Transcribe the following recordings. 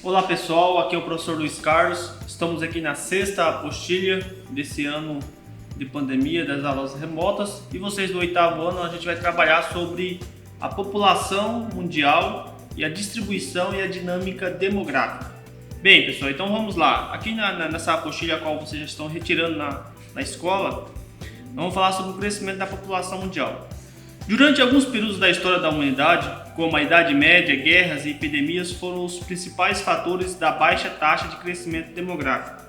Olá pessoal, aqui é o professor Luiz Carlos. Estamos aqui na sexta apostila desse ano de pandemia das aulas remotas e vocês do oitavo ano a gente vai trabalhar sobre a população mundial e a distribuição e a dinâmica demográfica. Bem pessoal, então vamos lá. Aqui nessa apostila a qual vocês já estão retirando na escola, vamos falar sobre o crescimento da população mundial. Durante alguns períodos da história da humanidade, como a Idade Média, guerras e epidemias foram os principais fatores da baixa taxa de crescimento demográfico.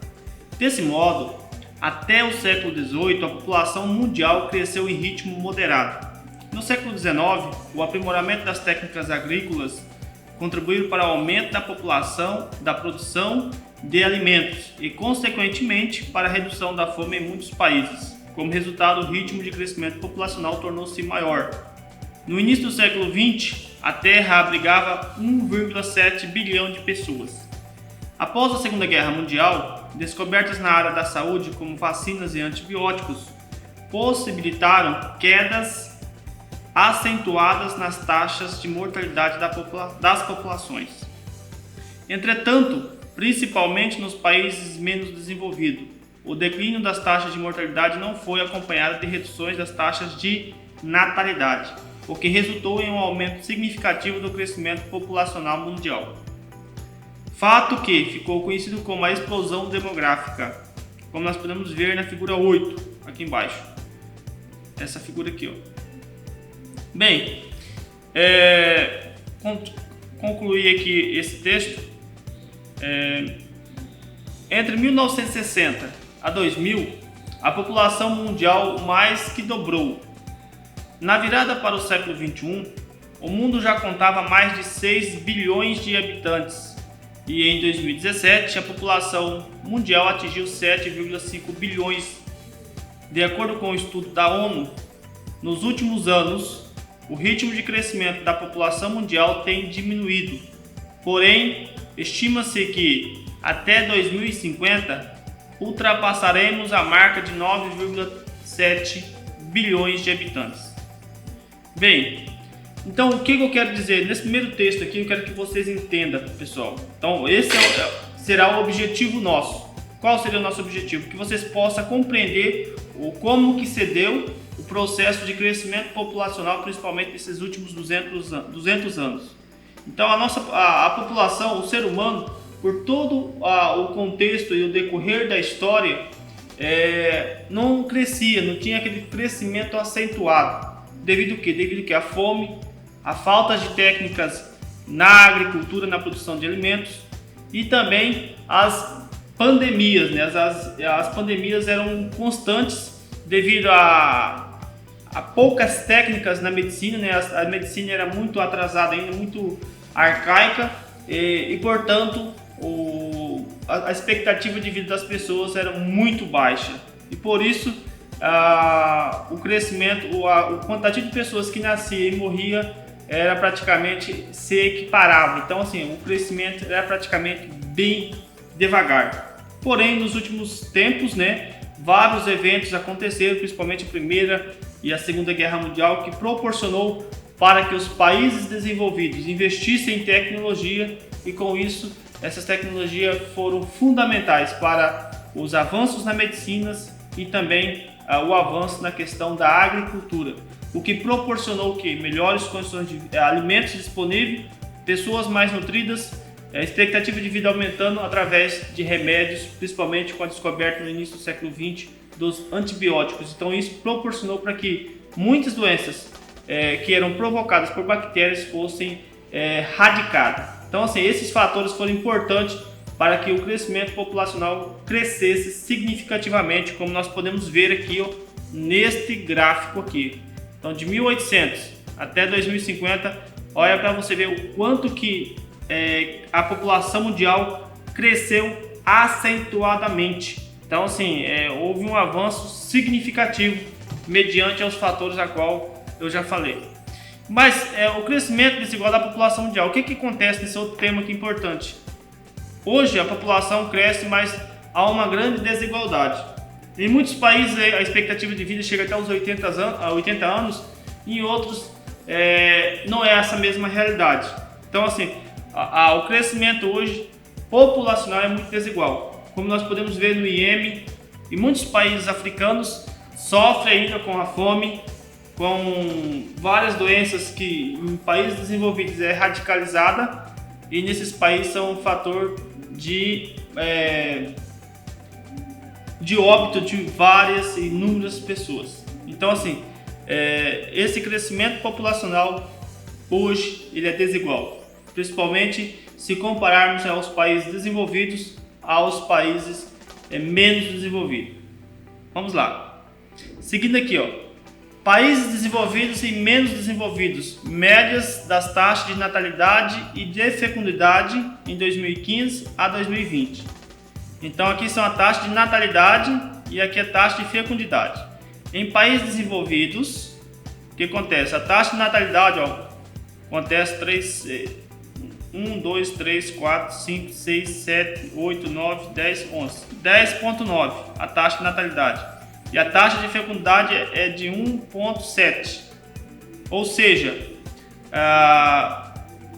Desse modo, até o século XVIII, a população mundial cresceu em ritmo moderado. No século XIX, o aprimoramento das técnicas agrícolas contribuiu para o aumento da população, da produção de alimentos e, consequentemente, para a redução da fome em muitos países. Como resultado, o ritmo de crescimento populacional tornou-se maior. No início do século XX, a Terra abrigava 1,7 bilhão de pessoas. Após a Segunda Guerra Mundial, descobertas na área da saúde como vacinas e antibióticos possibilitaram quedas acentuadas nas taxas de mortalidade das populações. Entretanto, principalmente nos países menos desenvolvidos, o declínio das taxas de mortalidade não foi acompanhado de reduções das taxas de natalidade, o que resultou em um aumento significativo do crescimento populacional mundial. Fato que ficou conhecido como a explosão demográfica, como nós podemos ver na figura 8, aqui embaixo. Essa figura aqui, ó. Bem, concluir aqui esse texto. Entre 1960 a 2000, a população mundial mais que dobrou. Na virada para o século XXI, o mundo já contava mais de 6 bilhões de habitantes e em 2017 a população mundial atingiu 7,5 bilhões. De acordo com o estudo da ONU, nos últimos anos, o ritmo de crescimento da população mundial tem diminuído. Porém, estima-se que até 2050 ultrapassaremos a marca de 9,7 bilhões de habitantes. Bem, então o que eu quero dizer? Nesse primeiro texto aqui eu quero que vocês entendam, pessoal. Então esse será o objetivo nosso. Qual seria o nosso objetivo? Que vocês possam compreender como que se deu o processo de crescimento populacional, principalmente nesses últimos 200 anos. Então a população, o ser humano, por todo o contexto e o decorrer da história, não crescia, não tinha aquele crescimento acentuado. Devido a quê? Devido a quê? A fome, a falta de técnicas na agricultura, na produção de alimentos e também as pandemias, né? As pandemias eram constantes devido a poucas técnicas na medicina, né? A medicina era muito atrasada ainda, muito arcaica e portanto, a expectativa de vida das pessoas era muito baixa e por isso o crescimento, a quantidade de pessoas que nascia e morria era praticamente se equiparava. Então assim, o crescimento era praticamente bem devagar. Porém, nos últimos tempos, né, vários eventos aconteceram, principalmente a Primeira e a Segunda Guerra Mundial, que proporcionou para que os países desenvolvidos investissem em tecnologia e com isso essas tecnologias foram fundamentais para os avanços na medicina e também o avanço na questão da agricultura, o que proporcionou que melhores condições de alimentos disponíveis, pessoas mais nutridas, a expectativa de vida aumentando através de remédios, principalmente com a descoberta no início do século XX dos antibióticos. Então isso proporcionou para que muitas doenças que eram provocadas por bactérias fossem erradicadas. Então assim, esses fatores foram importantes para que o crescimento populacional crescesse significativamente, como nós podemos ver aqui, ó, neste gráfico aqui. Então de 1800 até 2050, olha para você ver o quanto que a população mundial cresceu acentuadamente. Então assim, houve um avanço significativo mediante aos fatores a qual eu já falei. Mas o crescimento desigual da população mundial, o que acontece nesse outro tema aqui importante? Hoje a população cresce, mas há uma grande desigualdade. Em muitos países a expectativa de vida chega até os 80 anos, em outros não é essa mesma realidade. Então assim, o crescimento hoje populacional é muito desigual. Como nós podemos ver no Iêmen e muitos países africanos sofrem ainda com a fome, com várias doenças que em países desenvolvidos é radicalizada, e nesses países são um fator de óbito de várias e inúmeras pessoas. Então assim, esse crescimento populacional hoje ele é desigual, principalmente se compararmos aos países desenvolvidos aos países menos desenvolvidos. Vamos lá. Seguindo aqui, países desenvolvidos e menos desenvolvidos, médias das taxas de natalidade e de fecundidade em 2015 a 2020. Então aqui são a taxa de natalidade e aqui a taxa de fecundidade. Em países desenvolvidos, o que acontece? A taxa de natalidade acontece 1, 2, 3, 4, 5, 6, 7, 8, 9, 10, 11. 10,9 a taxa de natalidade. E a taxa de fecundidade é de 1,7. Ou seja,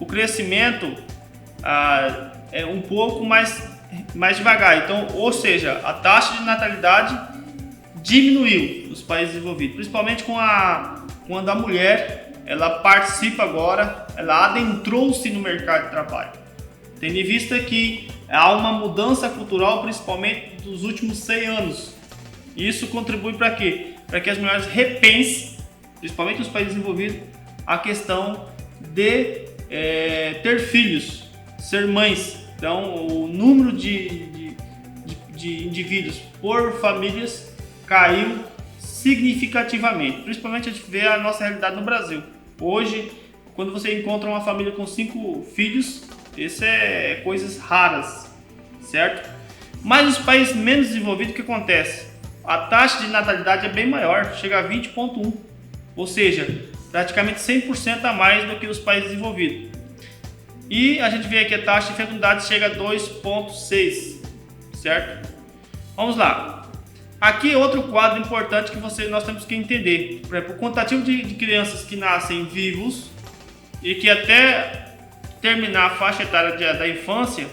o crescimento é um pouco mais devagar. Então, ou seja, a taxa de natalidade diminuiu nos países desenvolvidos, principalmente quando a mulher ela participa agora, ela adentrou-se no mercado de trabalho. Tendo em vista que há uma mudança cultural, principalmente dos últimos 100 anos. Isso contribui para quê? Para que as mulheres repensem, principalmente nos países desenvolvidos, a questão de ter filhos, ser mães. Então, o número de indivíduos por famílias caiu significativamente. Principalmente a gente vê a nossa realidade no Brasil. Hoje, quando você encontra uma família com 5 filhos, isso é coisas raras, certo? Mas nos países menos desenvolvidos, o que acontece? A taxa de natalidade é bem maior, chega a 20,1, ou seja, praticamente 100% a mais do que os países desenvolvidos. E a gente vê aqui a taxa de fecundidade chega a 2,6, certo? Vamos lá. Aqui é outro quadro importante que nós temos que entender. Por exemplo, o quantitativo de crianças que nascem vivos e que até terminar a faixa etária da infância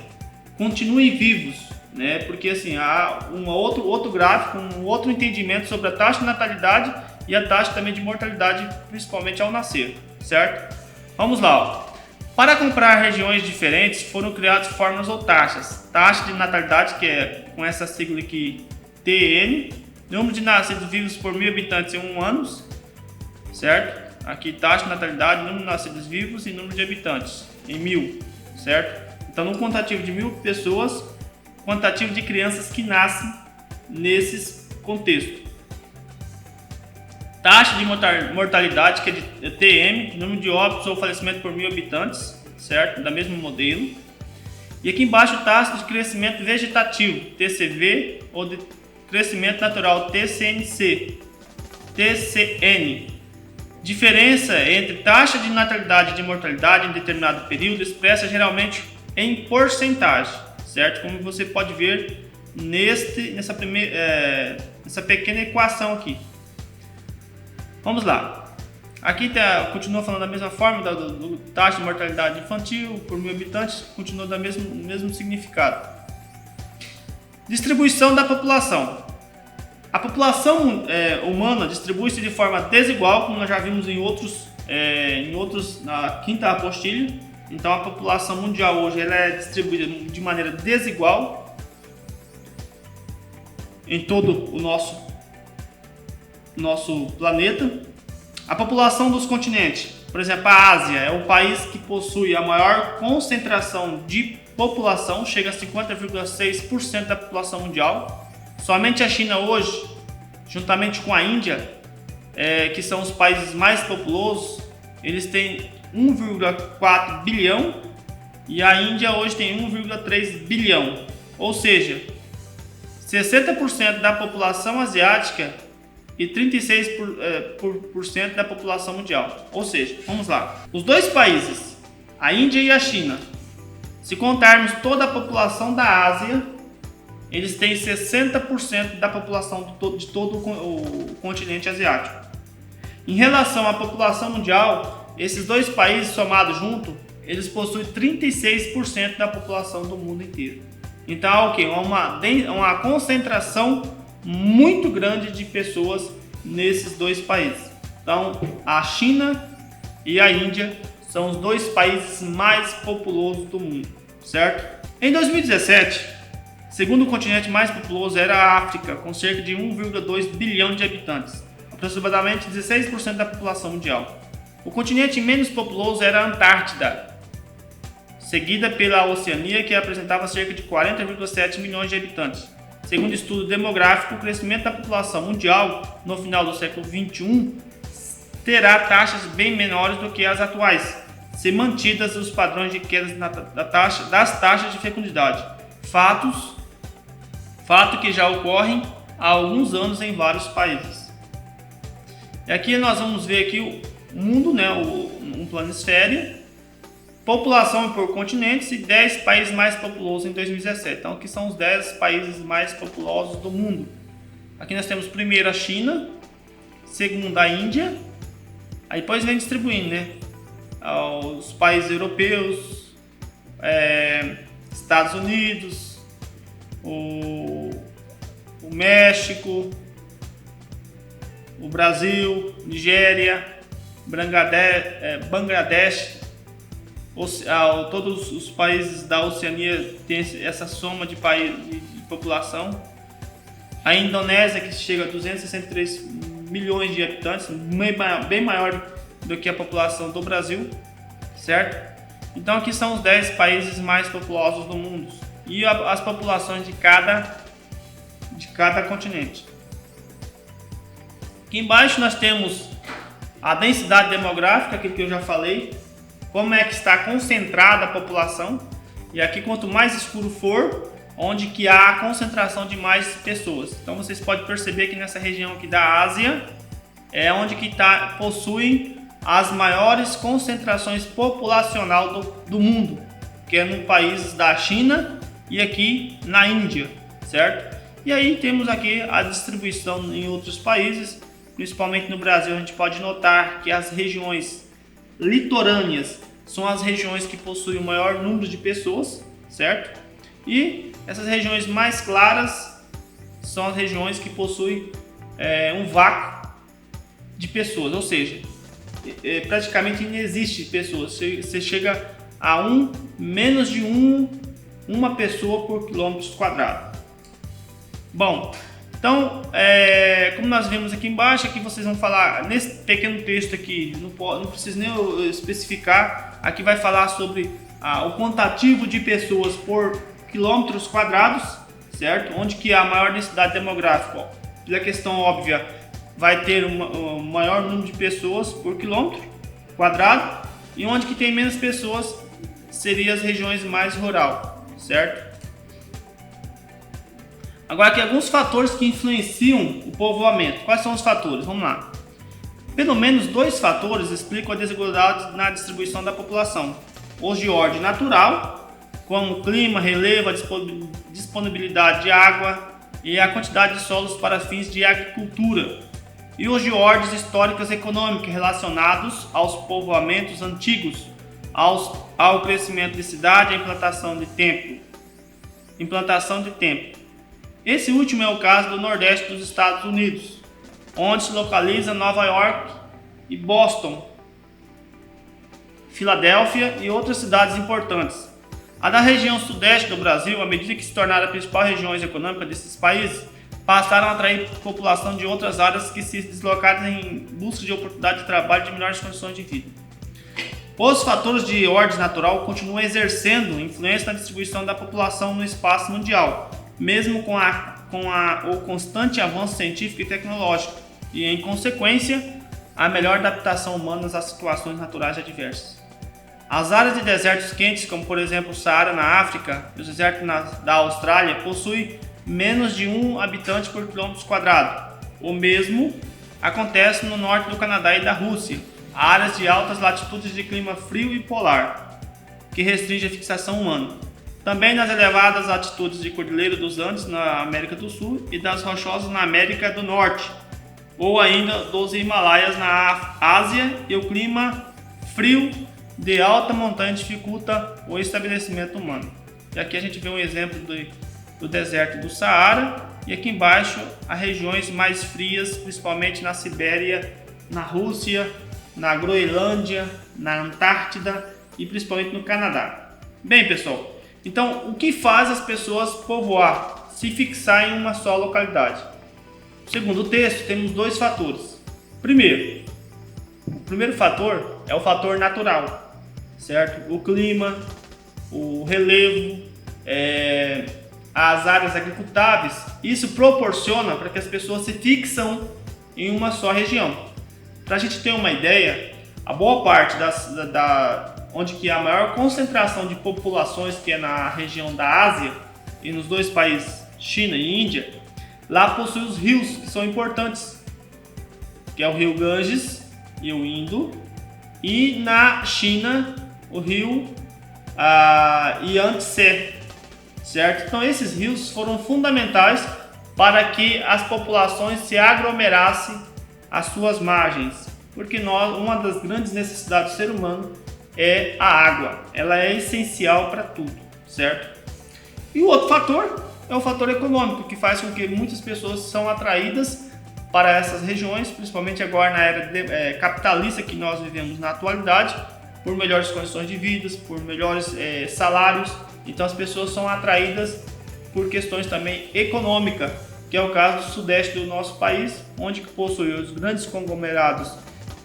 continuem vivos, né? Porque assim, há outro gráfico, um outro entendimento sobre a taxa de natalidade e a taxa também de mortalidade, principalmente ao nascer, certo? Vamos lá. Para comparar regiões diferentes, foram criadas fórmulas ou taxas. Taxa de natalidade, que é com essa sigla aqui, TN, número de nascidos vivos por 1.000 habitantes em 1 ano, certo? Aqui taxa de natalidade, número de nascidos vivos e número de habitantes em 1.000, certo? Então, no quantitativo de 1.000 pessoas, quantitativo de crianças que nascem nesses contextos. Taxa de mortalidade, que é de TM, número de óbitos ou falecimento por 1.000 habitantes, certo? Da mesmo modelo. E aqui embaixo, taxa de crescimento vegetativo, TCV, ou de crescimento natural, TCNC, TCN. Diferença entre taxa de natalidade e de mortalidade em determinado período expressa geralmente em porcentagem, certo? Como você pode ver nessa pequena equação aqui. Vamos lá. Aqui continua falando da mesma forma, do taxa de mortalidade infantil por 1.000 habitantes, continua do mesmo significado. Distribuição da população. A população humana distribui-se de forma desigual, como nós já vimos em outros na quinta apostilha. Então a população mundial hoje ela é distribuída de maneira desigual em todo o nosso planeta. A população dos continentes, por exemplo, a Ásia é o país que possui a maior concentração de população, chega a 50,6% da população mundial. Somente a China hoje, juntamente com a Índia, que são os países mais populosos, eles têm 1,4 bilhão e a Índia hoje tem 1,3 bilhão. Ou seja, 60% da população asiática e 36% da população mundial. Ou seja, vamos lá. Os dois países, a Índia e a China, se contarmos toda a população da Ásia, eles têm 60% da população de todo o continente asiático. Em relação à população mundial, esses dois países somados juntos eles possuem 36% da população do mundo inteiro. Então, uma concentração muito grande de pessoas nesses dois países. Então, a China e a Índia são os dois países mais populosos do mundo, certo? Em 2017, o segundo continente mais populoso era a África, com cerca de 1,2 bilhão de habitantes, aproximadamente 16% da população mundial. O continente menos populoso era a Antártida, seguida pela Oceania, que apresentava cerca de 40,7 milhões de habitantes. Segundo estudo demográfico, o crescimento da população mundial no final do século XXI terá taxas bem menores do que as atuais, se mantidas os padrões de queda das taxas de fecundidade. Fato que já ocorrem há alguns anos em vários países. E aqui nós vamos ver aqui o mundo, né, um planisfério, população por continentes e 10 países mais populosos em 2017. Então aqui são os 10 países mais populosos do mundo. Aqui nós temos primeiro a China, segundo a Índia, aí depois vem distribuindo, né? Os países europeus, Estados Unidos, o México, o Brasil, Nigéria, Bangladesh, todos os países da Oceania têm essa soma de população. A Indonésia, que chega a 263 milhões de habitantes, bem maior do que a população do Brasil, certo? Então aqui são os 10 países mais populosos do mundo e as populações de cada continente. Aqui embaixo nós temos a densidade demográfica, aquilo que eu já falei, como é que está concentrada a população, e aqui quanto mais escuro for, onde que há a concentração de mais pessoas. Então vocês podem perceber que nessa região aqui da Ásia é onde que possuem as maiores concentrações populacional do mundo, que é no país da China e aqui na Índia, certo? E aí temos aqui a distribuição em outros países, principalmente no Brasil. A gente pode notar que as regiões litorâneas são as regiões que possuem o maior número de pessoas, certo? E essas regiões mais claras são as regiões que possuem um vácuo de pessoas, ou seja, praticamente não existe pessoas. Você chega a menos de uma pessoa por quilômetro quadrado. Bom, então, como nós vimos aqui embaixo, aqui vocês vão falar, nesse pequeno texto aqui, não preciso nem eu especificar, aqui vai falar sobre o quantitativo de pessoas por quilômetros quadrados, certo? Onde que há a maior densidade demográfica, pela questão óbvia, vai ter um maior número de pessoas por quilômetro quadrado, e onde que tem menos pessoas seriam as regiões mais rural, certo? Agora aqui alguns fatores que influenciam o povoamento. Quais são os fatores? Vamos lá. Pelo menos 2 fatores explicam a desigualdade na distribuição da população. Os de ordem natural, como clima, relevo, a disponibilidade de água e a quantidade de solos para fins de agricultura. E os de ordens históricas e econômicas relacionados aos povoamentos antigos, ao crescimento de cidade e à implantação de templo. Esse último é o caso do Nordeste dos Estados Unidos, onde se localiza Nova York e Boston, Filadélfia e outras cidades importantes. A da região sudeste do Brasil, à medida que se tornaram a principal região econômica desses países, passaram a atrair população de outras áreas que se deslocaram em busca de oportunidade de trabalho e de melhores condições de vida. Os fatores de ordem natural continuam exercendo influência na distribuição da população no espaço mundial, mesmo com o constante avanço científico e tecnológico, e, em consequência, a melhor adaptação humana às situações naturais adversas. As áreas de desertos quentes, como por exemplo o Saara na África e o deserto da Austrália, possuem menos de 1 habitante por quilômetro quadrado. O mesmo acontece no norte do Canadá e da Rússia, áreas de altas latitudes de clima frio e polar, que restringe a fixação humana. Também nas elevadas altitudes de Cordilheira dos Andes na América do Sul e das Rochosas na América do Norte, ou ainda dos Himalaias na Ásia, e o clima frio de alta montanha dificulta o estabelecimento humano. E aqui a gente vê um exemplo do deserto do Saara, e aqui embaixo as regiões mais frias, principalmente na Sibéria, na Rússia, na Groenlândia, na Antártida e principalmente no Canadá. Bem, pessoal, então o que faz as pessoas povoar, se fixar em uma só localidade? Segundo o texto, temos dois fatores. O primeiro fator é o fator natural, certo? O clima, o relevo, as áreas agricultáveis. Isso proporciona para que as pessoas se fixam em uma só região. Para a gente ter uma ideia, a boa parte onde que há a maior concentração de populações, que é na região da Ásia e nos dois países, China e Índia, lá possui os rios que são importantes, que é o rio Ganges e o Indo, e na China o rio Yangtze, certo? Então esses rios foram fundamentais para que as populações se aglomerassem às suas margens, porque uma das grandes necessidades do ser humano é a água, ela é essencial para tudo, certo? E o outro fator é o fator econômico, que faz com que muitas pessoas são atraídas para essas regiões, principalmente agora na era capitalista que nós vivemos na atualidade, por melhores condições de vida, por melhores salários. Então as pessoas são atraídas por questões também econômicas, que é o caso do sudeste do nosso país, onde possui os grandes conglomerados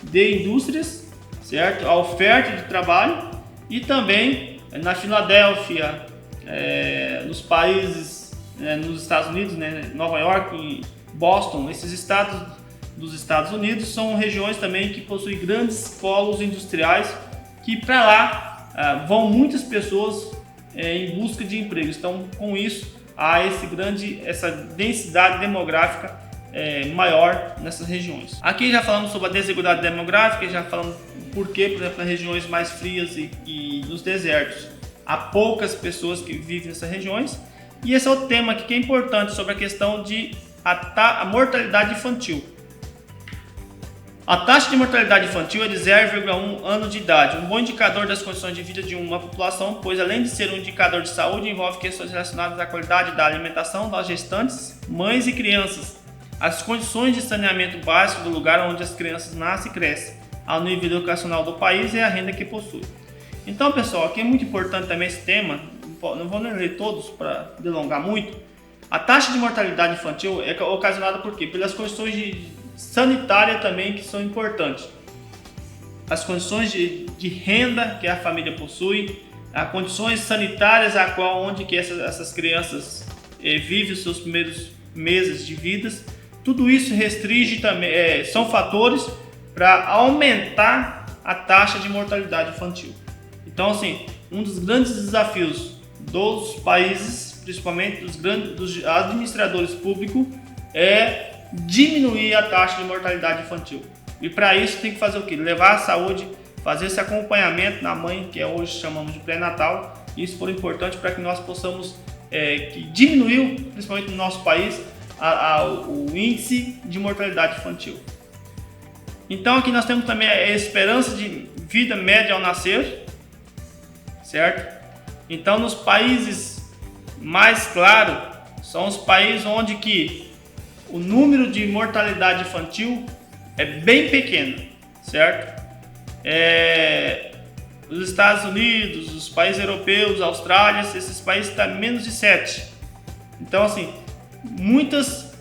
de indústrias, certo? A oferta de trabalho, e também na Filadélfia, nos países, nos Estados Unidos, né? Nova York e Boston, esses estados dos Estados Unidos são regiões também que possuem grandes polos industriais, que para lá vão muitas pessoas em busca de empregos. Então, com isso, há essa densidade demográfica maior nessas regiões. Aqui já falamos sobre a desigualdade demográfica, já falamos por que, por exemplo, nas regiões mais frias e nos desertos há poucas pessoas que vivem nessas regiões. E esse é o tema aqui que é importante sobre a questão de a mortalidade infantil. A taxa de mortalidade infantil é de 0,1 ano de idade, um bom indicador das condições de vida de uma população, pois além de ser um indicador de saúde, envolve questões relacionadas à qualidade da alimentação das gestantes, mães e crianças, as condições de saneamento básico do lugar onde as crianças nascem e crescem, ao nível educacional do país e a renda que possui. Então, pessoal, aqui é muito importante também esse tema, não vou nem ler todos para delongar muito. A taxa de mortalidade infantil é ocasionada por quê? Pelas condições sanitárias também, que são importantes. As condições de renda que a família possui, as condições sanitárias onde que essas crianças vivem os seus primeiros meses de vida. Tudo isso restringe também, são fatores para aumentar a taxa de mortalidade infantil. Então, assim, um dos grandes desafios dos países, principalmente dos administradores públicos, é diminuir a taxa de mortalidade infantil. E para isso tem que fazer o quê? Levar a saúde, fazer esse acompanhamento na mãe, que hoje chamamos de pré-natal. Isso for importante para que nós possamos diminuir, principalmente no nosso país, o índice de mortalidade infantil. Então aqui nós temos também a esperança de vida média ao nascer, certo? Então nos países mais claros são os países onde que o número de mortalidade infantil é bem pequeno, certo? Os Estados Unidos, os países europeus, Austrália, esses países estão menos de 7. Então assim, muitas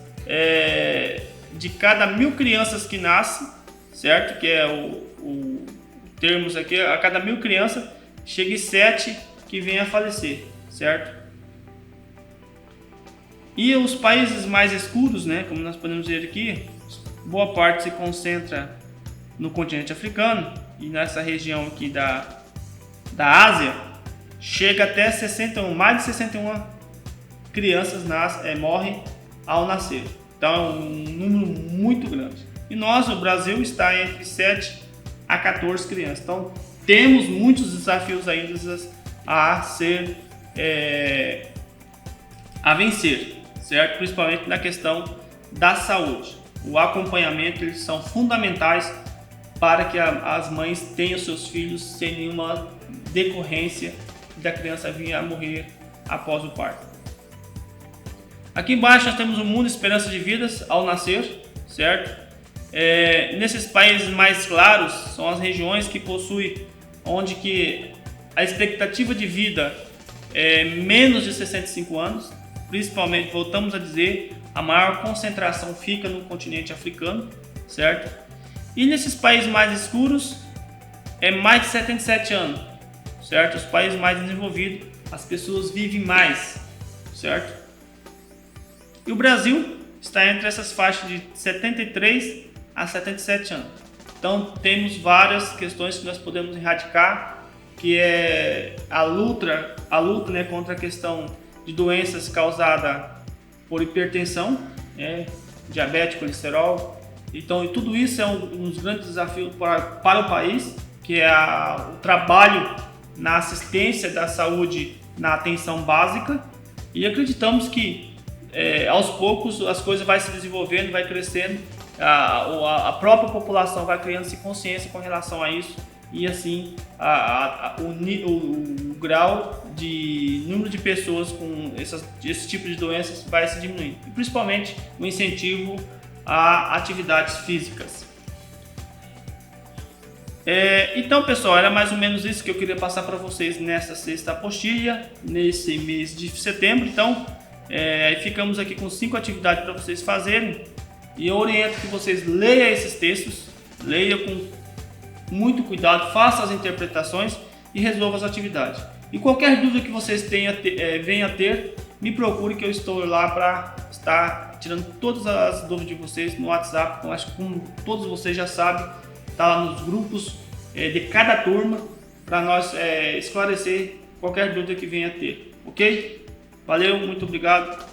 de cada 1000 crianças que nascem, certo? Que é o termos aqui, a cada 1000 crianças chega em 7 que vêm a falecer, certo? E os países mais escuros, né, como nós podemos ver aqui, boa parte se concentra no continente africano e nessa região aqui da Ásia, chega até 61, mais de 61 crianças morrem ao nascer. Então é um número muito grande. E nós, o Brasil, está entre 7 a 14 crianças. Então temos muitos desafios ainda a vencer, certo? Principalmente na questão da saúde. O acompanhamento, eles são fundamentais para que as mães tenham seus filhos sem nenhuma decorrência da criança vir a morrer após o parto. Aqui embaixo nós temos o mundo esperança de vidas ao nascer, certo? Nesses países mais claros são as regiões que possuem, onde que a expectativa de vida é menos de 65 anos, principalmente, voltamos a dizer, a maior concentração fica no continente africano, certo? E nesses países mais escuros é mais de 77 anos, certo? Os países mais desenvolvidos, as pessoas vivem mais, certo? E o Brasil está entre essas faixas de 73 a 77 anos. Então temos várias questões que nós podemos erradicar, que é a luta, né, contra a questão de doenças causadas por hipertensão, diabetes, colesterol. Então, e tudo isso é um dos grandes desafios para o país, que é o trabalho na assistência da saúde, na atenção básica, e acreditamos que aos poucos as coisas vão se desenvolvendo, vai crescendo, a própria população vai criando-se consciência com relação a isso, e assim o grau de número de pessoas com esse tipo de doenças vai se diminuindo, e principalmente o incentivo a atividades físicas. Então, pessoal, era mais ou menos isso que eu queria passar para vocês nessa sexta apostila, nesse mês de setembro. Então, ficamos aqui com 5 atividades para vocês fazerem, e eu oriento que vocês leiam esses textos, leiam com muito cuidado, façam as interpretações e resolvam as atividades. E qualquer dúvida que vocês venham a ter, me procure, que eu estou lá para estar tirando todas as dúvidas de vocês no WhatsApp. Eu acho que, como todos vocês já sabem, está lá nos grupos de cada turma para nós esclarecer qualquer dúvida que venha a ter, ok? Valeu, muito obrigado.